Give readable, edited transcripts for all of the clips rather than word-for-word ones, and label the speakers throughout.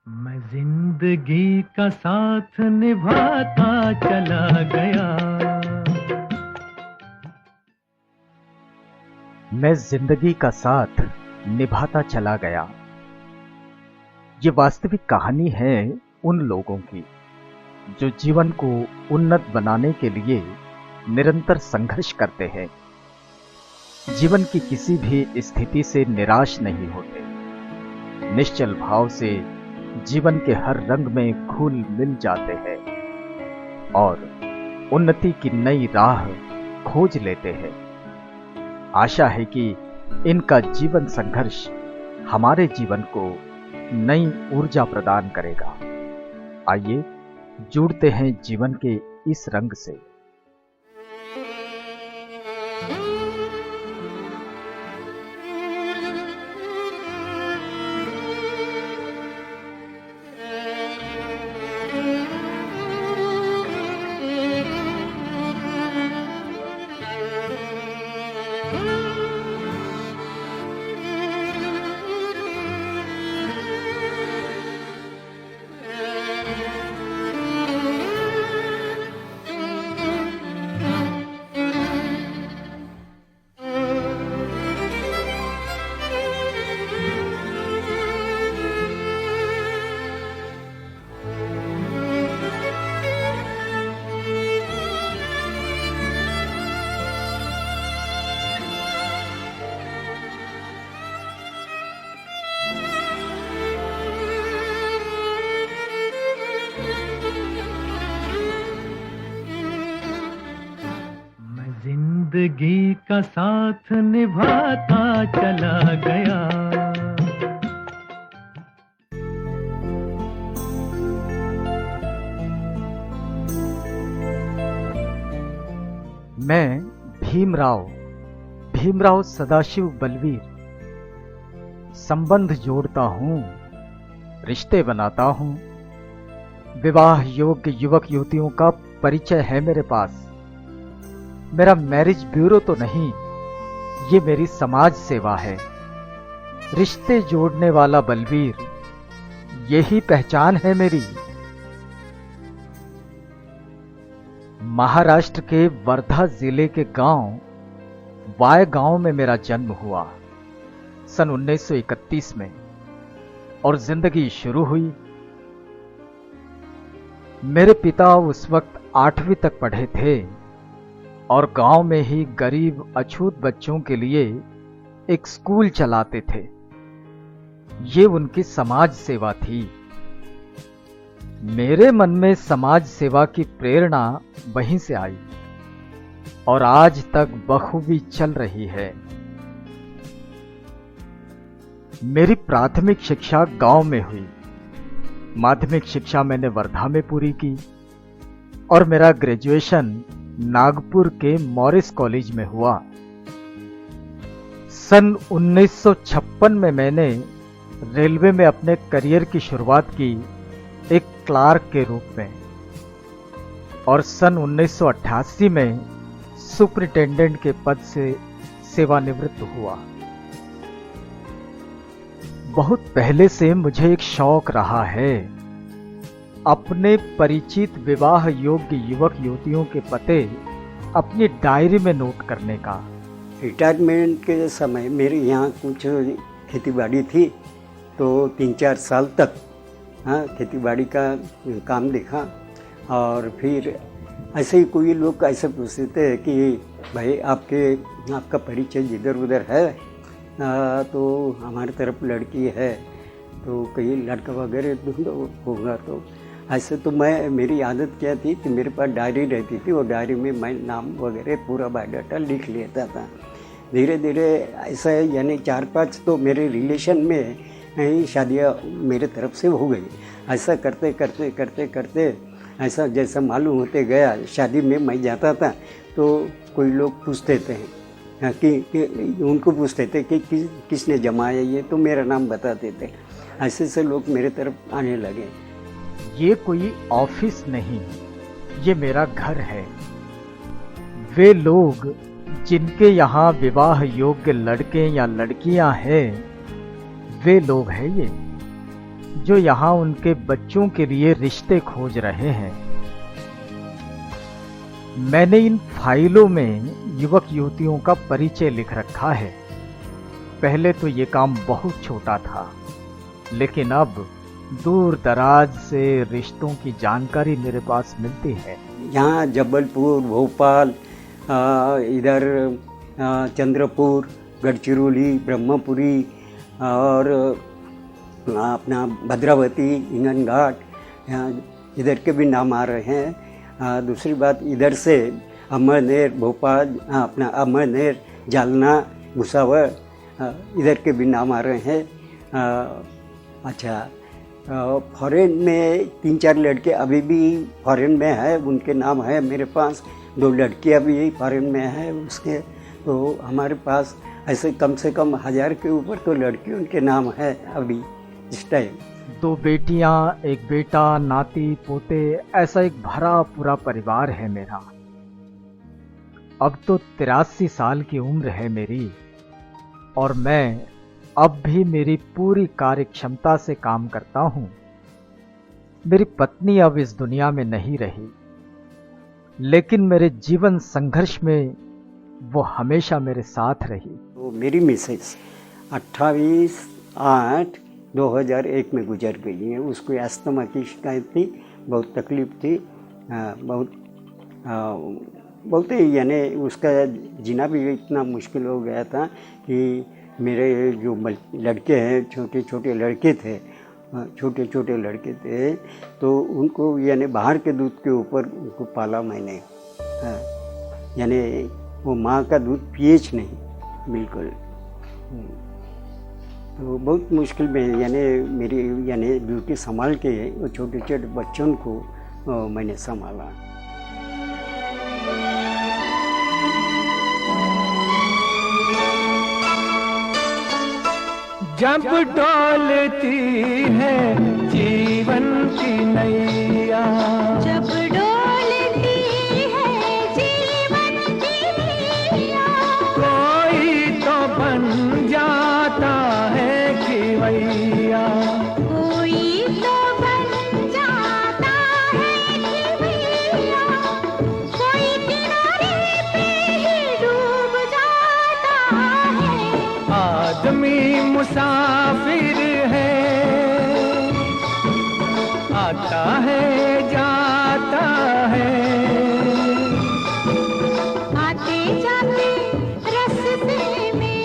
Speaker 1: मैं जिंदगी का साथ निभाता चला गया।
Speaker 2: मैं जिंदगी का साथ निभाता चला गया। ये वास्तविक कहानी है उन लोगों की जो जीवन को उन्नत बनाने के लिए निरंतर संघर्ष करते हैं, जीवन की किसी भी स्थिति से निराश नहीं होते, निश्चल भाव से जीवन के हर रंग में घुल मिल जाते हैं और उन्नति की नई राह खोज लेते हैं। आशा है कि इनका जीवन संघर्ष हमारे जीवन को नई ऊर्जा प्रदान करेगा। आइए जुड़ते हैं जीवन के इस रंग से।
Speaker 1: जिंदगी का साथ निभाता चला गया।
Speaker 2: मैं भीमराव सदाशिव बलवीर संबंध जोड़ता हूं, रिश्ते बनाता हूं। विवाह योग्य युवक युवतियों का परिचय है मेरे पास। मेरा मैरिज ब्यूरो तो नहीं, ये मेरी समाज सेवा है। रिश्ते जोड़ने वाला बलवीर, यही पहचान है मेरी। महाराष्ट्र के वर्धा जिले के गांव वाय गांव में मेरा जन्म हुआ सन 1931 में और जिंदगी शुरू हुई। मेरे पिता उस वक्त 8वीं तक पढ़े थे और गांव में ही गरीब अछूत बच्चों के लिए एक स्कूल चलाते थे। ये उनकी समाज सेवा थी। मेरे मन में समाज सेवा की प्रेरणा वहीं से आई और आज तक बखूबी चल रही है। मेरी प्राथमिक शिक्षा गांव में हुई, माध्यमिक शिक्षा मैंने वर्धा में पूरी की और मेरा ग्रेजुएशन नागपुर के मॉरिस कॉलेज में हुआ। सन 1956 में मैंने रेलवे में अपने करियर की शुरुआत की एक क्लार्क के रूप में और सन 1988 में सुपरिटेंडेंट के पद से सेवानिवृत्त हुआ। बहुत पहले से मुझे एक शौक रहा है अपने परिचित विवाह योग्य युवक युवतियों के पते अपनी डायरी में नोट करने का।
Speaker 3: रिटायरमेंट के समय मेरे यहाँ कुछ खेतीबाड़ी थी, तो 3-4 साल तक खेतीबाड़ी का काम देखा। और फिर ऐसे ही कोई लोग ऐसे पूछते थे कि भाई आपका परिचय जिधर उधर है, तो हमारी तरफ लड़की है तो कहीं लड़का वगैरह ढूंढो होगा। तो ऐसे तो मेरी आदत क्या थी कि मेरे पास डायरी रहती थी और डायरी में मैं नाम वगैरह पूरा बायोडाटा लिख लेता था। धीरे धीरे ऐसा यानी 4-5 तो मेरे रिलेशन में ही शादियाँ मेरे तरफ से हो गई। ऐसा करते करते करते करते ऐसा जैसा मालूम होते गया, शादी में मैं जाता था तो कोई लोग पूछते थे कि उनको पूछते थे कि किसने जमाया ये, तो मेरा नाम बताते थे। ऐसे से लोग मेरे तरफ आने लगे।
Speaker 2: ये कोई ऑफिस नहीं, ये मेरा घर है। वे लोग जिनके यहाँ विवाह योग्य लड़के या लड़कियां हैं, वे लोग हैं ये। जो यहाँ उनके बच्चों के लिए रिश्ते खोज रहे हैं। मैंने इन फाइलों में युवक युवतियों का परिचय लिख रखा है। पहले तो ये काम बहुत छोटा था, लेकिन अब दूर दराज से रिश्तों की जानकारी मेरे पास मिलती है।
Speaker 3: यहाँ जबलपुर, भोपाल, इधर चंद्रपुर, गढ़चिरौली, ब्रह्मपुरी और अपना भद्रावती, इंगन घाट, इधर के भी नाम आ रहे हैं। दूसरी बात, इधर से अमरनेर, भोपाल, अपना अमरनेर, जालना, भुसावल, इधर के भी नाम आ रहे हैं। अच्छा, फॉरेन में 3-4 लड़के अभी भी फॉरेन में है, उनके नाम है मेरे पास। 2 लड़कियां भी फॉरेन में है उसके। तो हमारे पास ऐसे कम से कम 1000 के ऊपर तो लड़की उनके नाम है अभी इस टाइम।
Speaker 2: 2 बेटियां, 1 बेटा, नाती पोते, ऐसा एक भरा पूरा परिवार है मेरा। अब तो 83 साल की उम्र है मेरी, और मैं अब भी मेरी पूरी कार्य क्षमता से काम करता हूं। मेरी पत्नी अब इस दुनिया में नहीं रही, लेकिन मेरे जीवन संघर्ष में वो हमेशा मेरे साथ रही।
Speaker 3: तो मेरी मिसेस 28/8/2001 में गुजर गई है। उसको अस्थमा की शिकायत थी, बहुत तकलीफ थी, बहुत ही यानी उसका जीना भी इतना मुश्किल हो गया था कि मेरे जो लड़के हैं, छोटे छोटे लड़के थे, तो उनको यानी बाहर के दूध के ऊपर उनको पाला मैंने। यानी वो माँ का दूध पिएच नहीं बिल्कुल। तो बहुत मुश्किल में यानी मेरी ड्यूटी संभाल के वो छोटे छोटे बच्चों को मैंने संभाला।
Speaker 1: जब डोलती है जीवन की नैया,
Speaker 4: जब डोलती है जीवन की नैया,
Speaker 1: कोई तो बन जाता है खिवैया,
Speaker 4: कोई तो बन जाता है खिवैया, कोई किनारे पे ही डूब जाता है।
Speaker 1: आदमी मुसाफिर है, आता है जाता है,
Speaker 4: आते जाते रास्ते में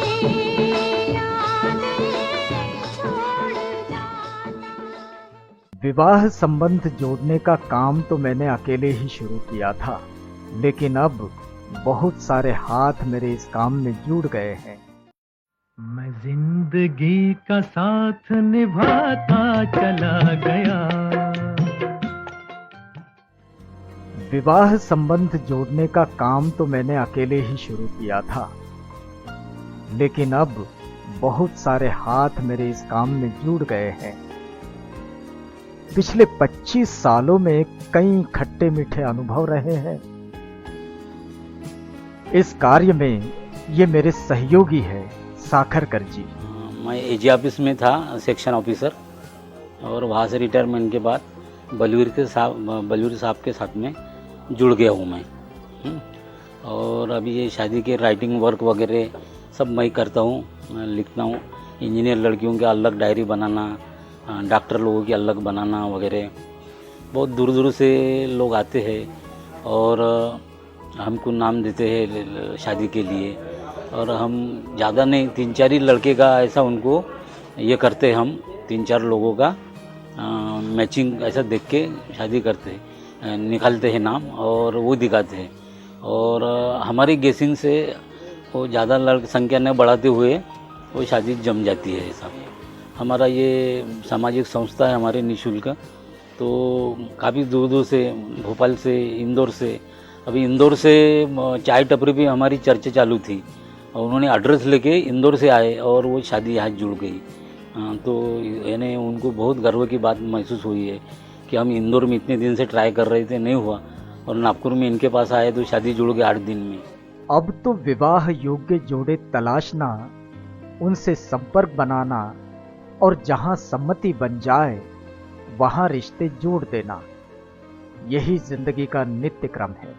Speaker 4: यादें छोड़ जाता।
Speaker 2: विवाह संबंध जोड़ने का काम तो मैंने अकेले ही शुरू किया था, लेकिन अब बहुत सारे हाथ मेरे इस काम में जुड़ गए हैं।
Speaker 1: मैं जिंदगी का साथ निभाता चला गया।
Speaker 2: विवाह संबंध जोड़ने का काम तो मैंने अकेले ही शुरू किया था, लेकिन अब बहुत सारे हाथ मेरे इस काम में जुड़ गए हैं। पिछले 25 सालों में कई खट्टे मीठे अनुभव रहे हैं। इस कार्य में ये मेरे सहयोगी है साखरकर जी।
Speaker 5: मैं एजी ऑफिस में था सेक्शन ऑफिसर, और वहाँ से रिटायरमेंट के बाद बलवीर साहब के साथ में जुड़ गया हूँ मैं। और अभी ये शादी के राइटिंग वर्क वगैरह सब मैं करता हूँ, लिखता हूँ। इंजीनियर लड़कियों के अलग डायरी बनाना, डॉक्टर लोगों की अलग बनाना वगैरह। बहुत दूर दूर से लोग आते हैं और हमको नाम देते हैं शादी के लिए, और हम ज़्यादा नहीं 3-4 ही लड़के का ऐसा उनको ये करते हैं। हम 3-4 लोगों का मैचिंग ऐसा देख के शादी करते हैं, निकालते हैं नाम और वो दिखाते हैं। और हमारी गेसिंग से वो ज़्यादा संख्या न बढ़ाते हुए वो शादी जम जाती है। ऐसा हमारा ये सामाजिक संस्था है हमारे निःशुल्क। तो काफ़ी दूर दूर से, भोपाल से, इंदौर से, अभी इंदौर से चाय टपरी भी हमारी चर्चा चालू थी, और उन्होंने एड्रेस लेके इंदौर से आए और वो शादी यहाँ जुड़ गई। तो यानी उनको बहुत गर्व की बात महसूस हुई है कि हम इंदौर में इतने दिन से ट्राई कर रहे थे, नहीं हुआ, और नागपुर में इनके पास आए तो शादी जुड़ गई 8 दिन में।
Speaker 2: अब तो विवाह योग्य जोड़े तलाशना, उनसे संपर्क बनाना और जहां सम्मति बन जाए वहां रिश्ते जोड़ देना, यही जिंदगी का नित्य क्रम है।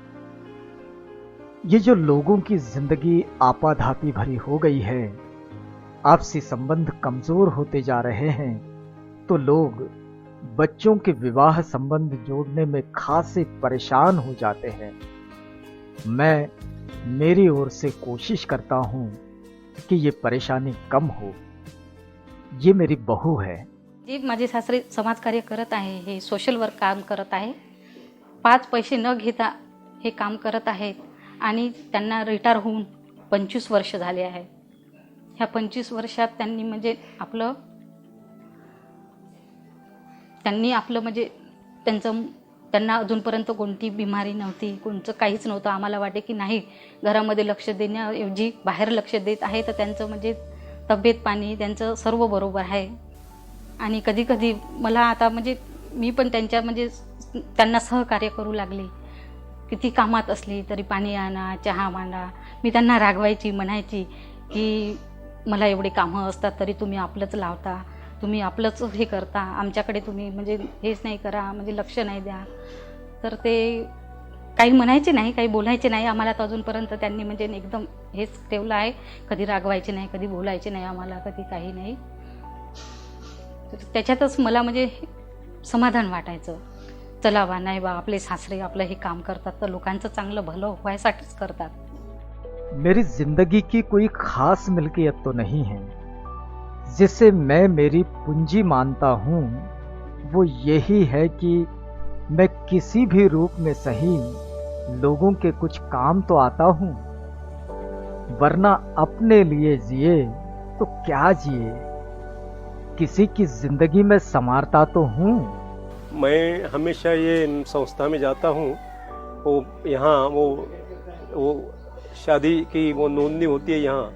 Speaker 2: ये जो लोगों की जिंदगी आपाधापी भरी हो गई है, आपसी संबंध कमजोर होते जा रहे हैं, तो लोग बच्चों के विवाह संबंध जोड़ने में खासे परेशान हो जाते हैं। मैं मेरी ओर से कोशिश करता हूं कि ये परेशानी कम हो। ये मेरी बहू है।
Speaker 6: जी, माझे सासरे समाजकार्य करत आहे, हे सोशल वर्क काम करत आहे, 5 पैसे न घेता हे काम करत आहेत आणि त्यांना रिटायर होऊन 25 वर्ष झाले आहे। ह्या 25 वर्षात त्यांनी म्हणजे आपलं म्हणजे त्यांना अजूनपर्यंत कोणती बिमारी नव्हती, कोणतं काहीच नव्हतं। आम्हाला वाटे की नाही, घरामध्ये लक्ष देण्याऐवजी बाहेर लक्ष देत आहे, तर त्यांचं म्हणजे तब्येत पाणी त्यांचं सर्व बरोबर आहे। आणि कधी कधी मला आता म्हणजे मी पण त्यांना सहकार्य करू लागले। किती कामात असली तरी पाणी आणा, चहा मांडा, मी त्यांना रागवायची, म्हणायची की मला एवढे कामं असतात तरी तुम्ही आपलंच लावता, तुम्ही आपलंच हे करता, आमच्याकडे तुम्ही म्हणजे हेच नाही करा, म्हणजे लक्ष नाही द्या। तर ते काही म्हणायचे नाही, काही बोलायचे नाही आम्हाला। तर अजूनपर्यंत त्यांनी म्हणजे एकदम हेच ठेवलं आहे, कधी रागवायचे नाही, कधी बोलायचे नाही आम्हाला, कधी काही नाही। तर त्याच्यातच मला म्हणजे समाधान वाटायचं, चला बा, नाही बा, आपले सासरे आपलं हे काम करतात तर लोकांचं चांगलं भलं व्हायसाठीच करतात।
Speaker 2: मेरी जिंदगी की कोई खास मिल्कियत तो नहीं है, जिसे मैं मेरी पूंजी मानता हूं वो यही है कि मैं किसी भी रूप में सही लोगों के कुछ काम तो आता हूं, वरना अपने लिए जिए तो क्या जिए, किसी की जिंदगी में संवारता तो हूं।
Speaker 7: मैं हमेशा ये संस्था में जाता हूँ, वो यहाँ वो शादी की वो नोंदनी होती है यहाँ,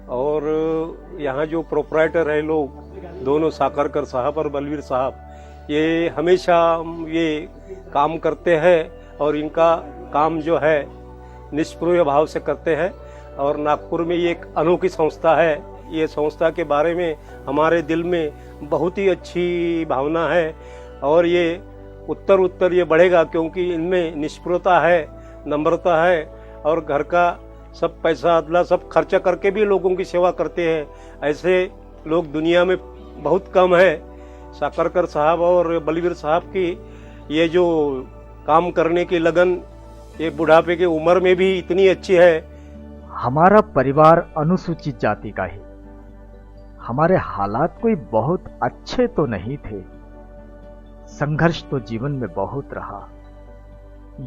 Speaker 7: और यहाँ जो प्रोप्राइटर है लोग, दोनों साकरकर साहब और बलवीर साहब, ये हमेशा ये काम करते हैं और इनका काम जो है निष्प्रिय भाव से करते हैं। और नागपुर में ये एक अनोखी संस्था है। ये संस्था के बारे में हमारे दिल में बहुत ही अच्छी भावना है और ये उत्तर ये बढ़ेगा, क्योंकि इनमें निष्प्रियता है, नम्रता है और घर का सब पैसा अदला सब खर्चा करके भी लोगों की सेवा करते हैं। ऐसे लोग दुनिया में बहुत कम है। साकरकर साहब और बलवीर साहब की ये जो काम करने की लगन, ये बुढ़ापे की उम्र में भी इतनी अच्छी है।
Speaker 2: हमारा परिवार अनुसूचित जाति का ही, हमारे हालात कोई बहुत अच्छे तो नहीं थे, संघर्ष तो जीवन में बहुत रहा।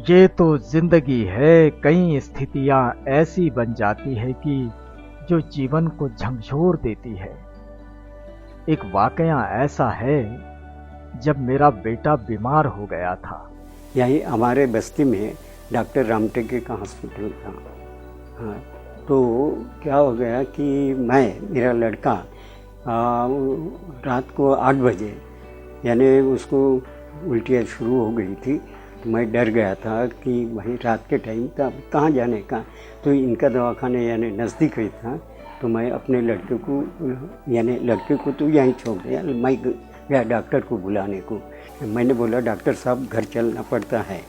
Speaker 2: ये तो जिंदगी है, कई स्थितियां ऐसी बन जाती है कि जो जीवन को झकझोर देती है। एक वाकया ऐसा है, जब मेरा बेटा बीमार हो गया था।
Speaker 3: यही हमारे बस्ती में डॉक्टर रामटेके का हॉस्पिटल था। हाँ, तो क्या हो गया कि मेरा लड़का रात को 8 बजे, यानी उसको उल्टियाँ शुरू हो गई थी, तो मैं डर गया था कि भाई रात के टाइम था, कहाँ जाने का। तो इनका दवाखाना यानी नज़दीक ही था, तो मैं अपने लड़के को तो यहीं छोड़ दिया। मैं गया डॉक्टर को बुलाने को। मैंने बोला डॉक्टर साहब घर चलना पड़ता है।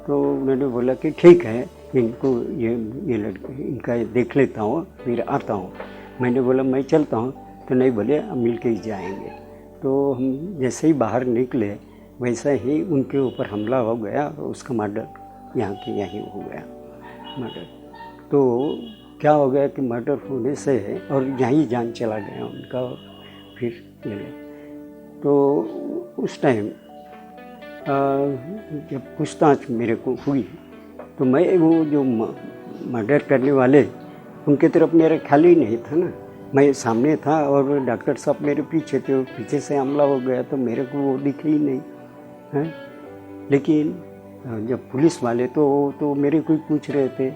Speaker 3: तो उन्होंने बोला कि ठीक है, इनको ये लड़के इनका देख लेता हूँ, फिर आता हूँ। मैंने बोला मैं चलता हूँ, तो नहीं बोले मिल के ही जाएंगे। तो हम जैसे ही बाहर निकले, वैसा ही उनके ऊपर हमला हो गया और उसका मर्डर यहाँ के यहीं हो गया मर्डर। तो क्या हो गया कि मर्डर होने से और यहीं जान चला गया उनका। फिर तो उस टाइम जब पूछताछ मेरे को हुई, तो मैं वो जो मर्डर करने वाले, उनके तरफ मेरा ख्याल ही नहीं था ना। मैं सामने था और डॉक्टर साहब मेरे पीछे थे, पीछे से हमला हो गया तो मेरे को वो दिखे ही नहीं है। लेकिन जब पुलिस वाले तो मेरे को ही पूछ रहे थे,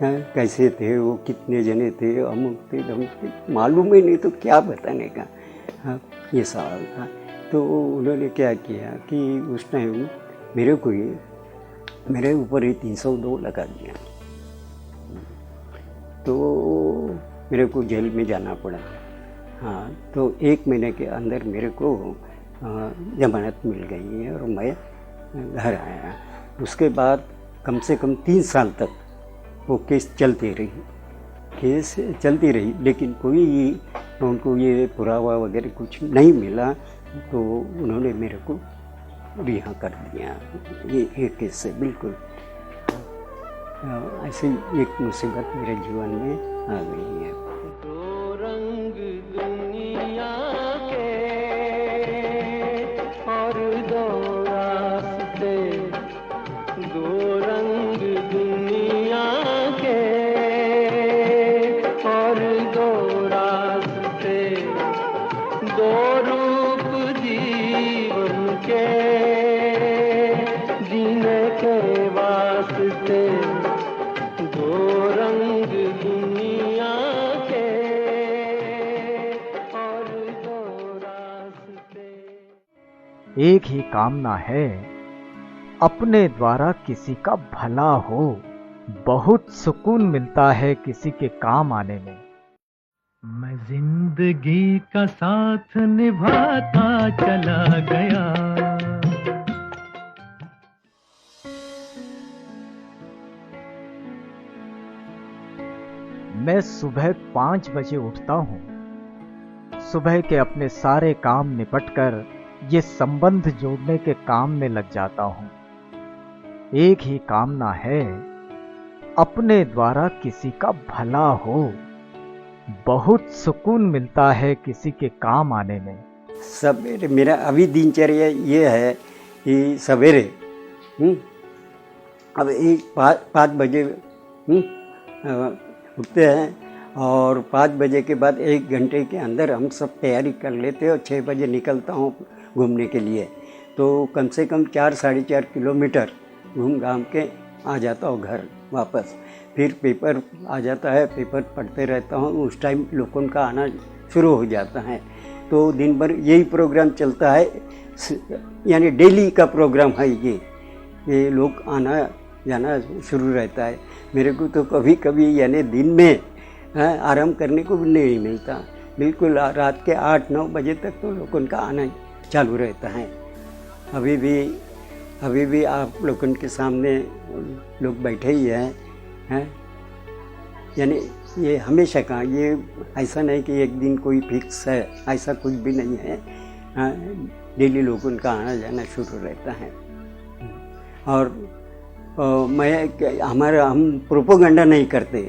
Speaker 3: हैं कैसे थे वो, कितने जने थे, अमुक थे धमुक थे, मालूम ही नहीं तो क्या बताने का। हाँ, ये सवाल था। तो उन्होंने क्या किया कि उस टाइम मेरे ऊपर ही 302 लगा दिया। तो मेरे को जेल में जाना पड़ा। हाँ, तो 1 महीने के अंदर मेरे को जमानत मिल गई है और मैं घर आया। उसके बाद कम से कम 3 साल तक वो केस चलती रही, लेकिन कोई उनको ये पुरावा वगैरह कुछ नहीं मिला, तो उन्होंने मेरे को रिहा कर दिया। ये केस से बिल्कुल ऐसी एक मुसीबत मेरे जीवन में आ गई है।
Speaker 1: दो रंग दुनिया के और दो रास्ते, दो रंग दुनिया के और दो रास्ते, दो रूप जीवन के जीने के वास्ते, दो रंग दुनिया के और दो रास्ते।
Speaker 2: एक ही कामना है, अपने द्वारा किसी का भला हो। बहुत सुकून मिलता है किसी के काम आने में।
Speaker 1: मैं जिंदगी का साथ निभाता चला गया।
Speaker 2: मैं सुबह 5 बजे उठता हूँ। सुबह के अपने सारे काम निपटकर ये संबंध जोड़ने के काम में लग जाता हूँ। एक ही कामना है, अपने द्वारा किसी का भला हो। बहुत सुकून मिलता है किसी के काम आने में।
Speaker 3: सवेरे मेरा अभी दिनचर्या ये है कि सवेरे अब 5 बजे उठते हैं और 5 बजे के बाद 1 घंटे के अंदर हम सब तैयारी कर लेते हैं और 6 बजे निकलता हूँ घूमने के लिए। तो कम से कम 4-4.5 किलोमीटर घूम घाम के आ जाता हूँ घर वापस। फिर पेपर आ जाता है, पेपर पढ़ते रहता हूँ। उस टाइम लोगों का आना शुरू हो जाता है, तो दिन भर यही प्रोग्राम चलता है, यानी डेली का प्रोग्राम है ये लोग आना जाना शुरू रहता है। मेरे को तो कभी कभी यानी दिन में आराम करने को भी नहीं मिलता। बिल्कुल रात के 8-9 बजे तक तो लोगों का आना चालू रहता है। अभी भी आप लोगों के सामने लोग बैठे ही हैं, यानी ये हमेशा का, ये ऐसा नहीं कि एक दिन कोई फिक्स है, ऐसा कुछ भी नहीं है। डेली लोगों का आना जाना शुरू रहता है। और हम प्रोपोगंडा नहीं करते।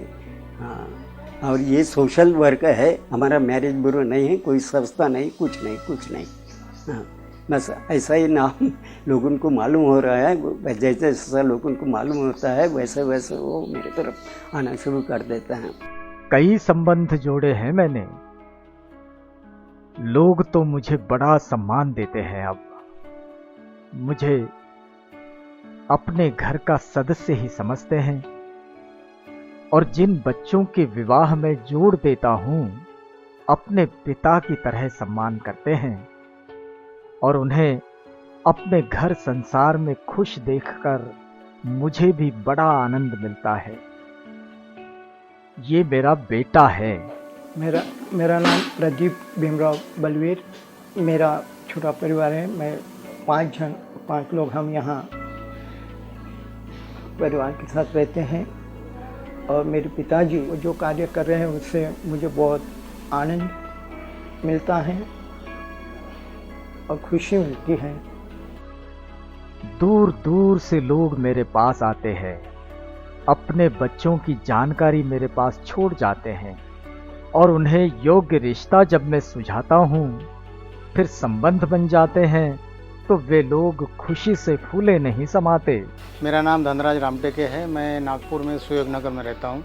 Speaker 3: और ये सोशल वर्क है, हमारा मैरिज ब्यूरो नहीं है, कोई संस्था नहीं, कुछ नहीं। बस ऐसा ही नाम लोगों को मालूम हो रहा है। जैसे जैसा लोगों को मालूम होता है वैसे वैसे वो मेरे तरफ आना शुरू कर देते हैं।
Speaker 2: कई संबंध जोड़े हैं मैंने। लोग तो मुझे बड़ा सम्मान देते हैं। अब मुझे अपने घर का सदस्य ही समझते हैं और जिन बच्चों के विवाह में जोड़ देता हूं, अपने पिता की तरह सम्मान करते हैं और उन्हें अपने घर संसार में खुश देखकर मुझे भी बड़ा आनंद मिलता है। ये मेरा बेटा है।
Speaker 8: मेरा नाम प्रदीप भीमराव बलवीर। मेरा छोटा परिवार है। मैं 5 लोग हम यहाँ परिवार के साथ रहते हैं और मेरे पिताजी जो कार्य कर रहे हैं उससे मुझे बहुत आनंद मिलता है और खुशी मिलती है।
Speaker 2: दूर दूर से लोग मेरे पास आते हैं, अपने बच्चों की जानकारी मेरे पास छोड़ जाते हैं और उन्हें योग्य रिश्ता जब मैं सुझाता हूँ, फिर संबंध बन जाते हैं तो वे लोग खुशी से फूले नहीं समाते।
Speaker 9: मेरा नाम धनराज रामटेके है। मैं नागपुर में सुयोग नगर में रहता हूँ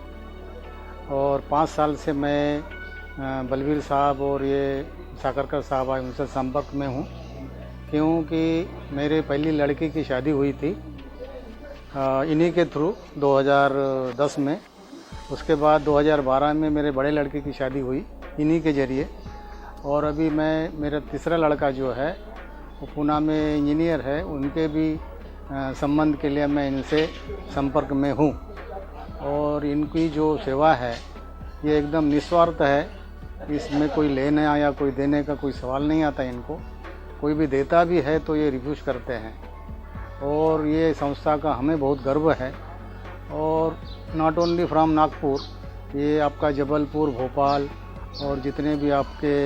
Speaker 9: और 5 साल से मैं बलवीर साहब और ये साकरकर साहब आए उनसे संपर्क में हूँ, क्योंकि मेरे पहली लड़की की शादी हुई थी इन्हीं के थ्रू 2010 में। उसके बाद 2012 में मेरे बड़े लड़के की शादी हुई इन्हीं के ज़रिए। और अभी मेरा तीसरा लड़का जो है वो पूना में इंजीनियर है, उनके भी संबंध के लिए मैं इनसे संपर्क में हूँ। और इनकी जो सेवा है ये एकदम निस्वार्थ है इसमें कोई लेने या कोई देने का कोई सवाल नहीं आता इनको। कोई भी देता भी है तो ये रिफ्यूज़ करते हैं, और ये संस्था का हमें बहुत गर्व है। और नॉट ओनली फ्रॉम नागपुर, ये आपका जबलपुर, भोपाल और जितने भी आपके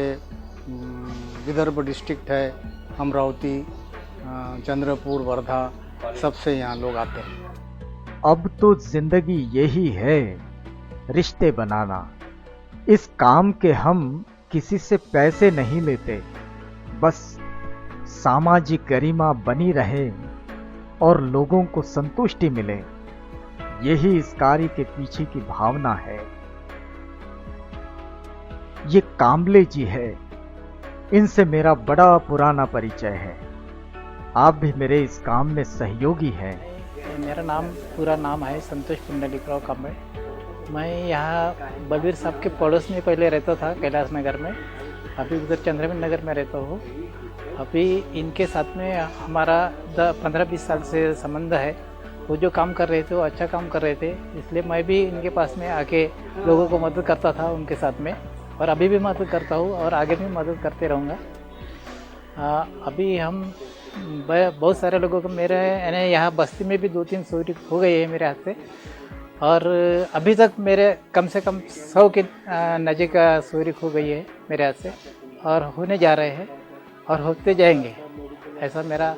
Speaker 9: विदर्भ डिस्ट्रिक्ट है, अमरावती, चंद्रपुर, वर्धा, सबसे यहाँ लोग आते हैं।
Speaker 2: अब तो जिंदगी यही है, रिश्ते बनाना। इस काम के हम किसी से पैसे नहीं लेते, बस सामाजिक गरिमा बनी रहे और लोगों को संतुष्टि मिले, यही इस कार्य के पीछे की भावना है। ये कामले जी है, इनसे मेरा बड़ा पुराना परिचय है। आप भी मेरे इस काम में सहयोगी हैं।
Speaker 10: मेरा पूरा नाम है संतोष पुंडलिकराव कांबळे। मैं यहाँ बलवीर साहब के पड़ोस में पहले रहता था, कैलाश नगर में। अभी उधर चंद्रवीर नगर में रहता हूँ। अभी इनके साथ में हमारा 15-20 साल से संबंध है। वो जो काम कर रहे थे वो अच्छा काम कर रहे थे, इसलिए मैं भी इनके पास में आके लोगों को मदद करता था उनके साथ में, और अभी भी मदद करता हूँ और आगे भी मदद करते रहूँगा। अभी हम बहुत सारे लोगों को मेरे यानी यहाँ बस्ती में भी 2-3 चोरी हो गई है मेरे हाथ से, और अभी तक मेरे कम से कम 100 के नज़दीक चोरी हो गई है मेरे हाथ से, और होने जा रहे हैं और होते जाएंगे। ऐसा मेरा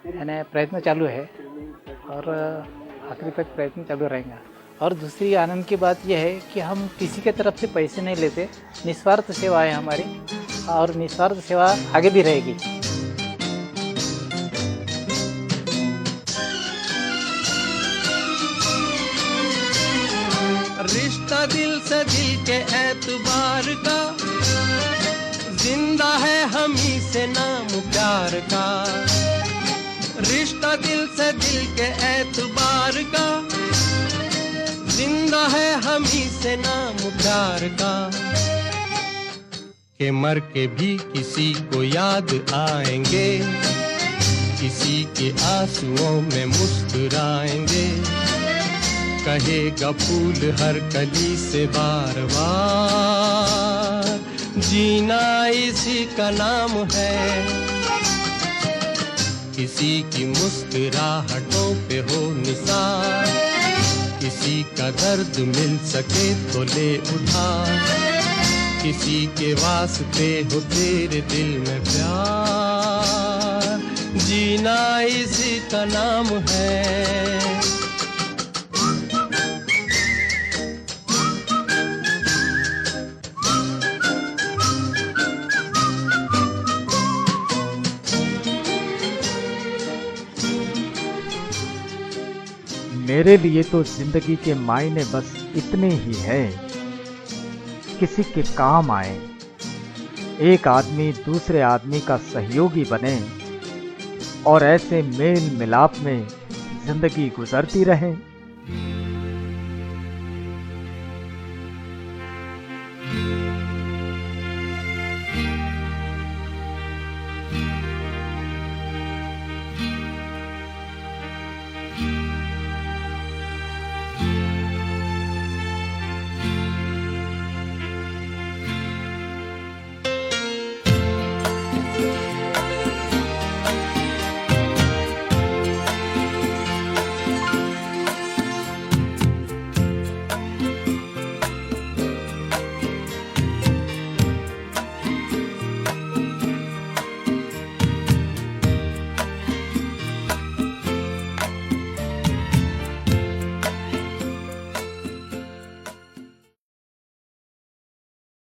Speaker 10: यानी प्रयत्न चालू है और आखिरी तक प्रयत्न चालू रहेगा। और दूसरी आनंद की बात यह है कि हम किसी के तरफ से पैसे नहीं लेते, निस्वार्थ सेवा है हमारी, और निस्वार्थ सेवा आगे भी रहेगी।
Speaker 1: रिश्ता दिल से दिल के एतबार का, जिंदा है हम ही से नाम प्यार का। रिश्ता दिल से दिल के एतबार का, जिंदा है हम ही से नाम प्यार का। के मर के भी किसी को याद आएंगे, किसी के आंसुओं में मुस्कुराएंगे। कहेगा फूल हर कली से बार बार, जीना इसी का नाम है। किसी की मुस्कुराहटों पे हो निसार, किसी का दर्द मिल सके तो ले उठा। किसी के वास्ते हो तेरे दिल में प्यार, जीना इसी का नाम है।
Speaker 2: मेरे लिए तो जिंदगी के मायने बस इतने ही है, किसी के काम आए, एक आदमी दूसरे आदमी का सहयोगी बने, और ऐसे मेल मिलाप में जिंदगी गुजरती रहे।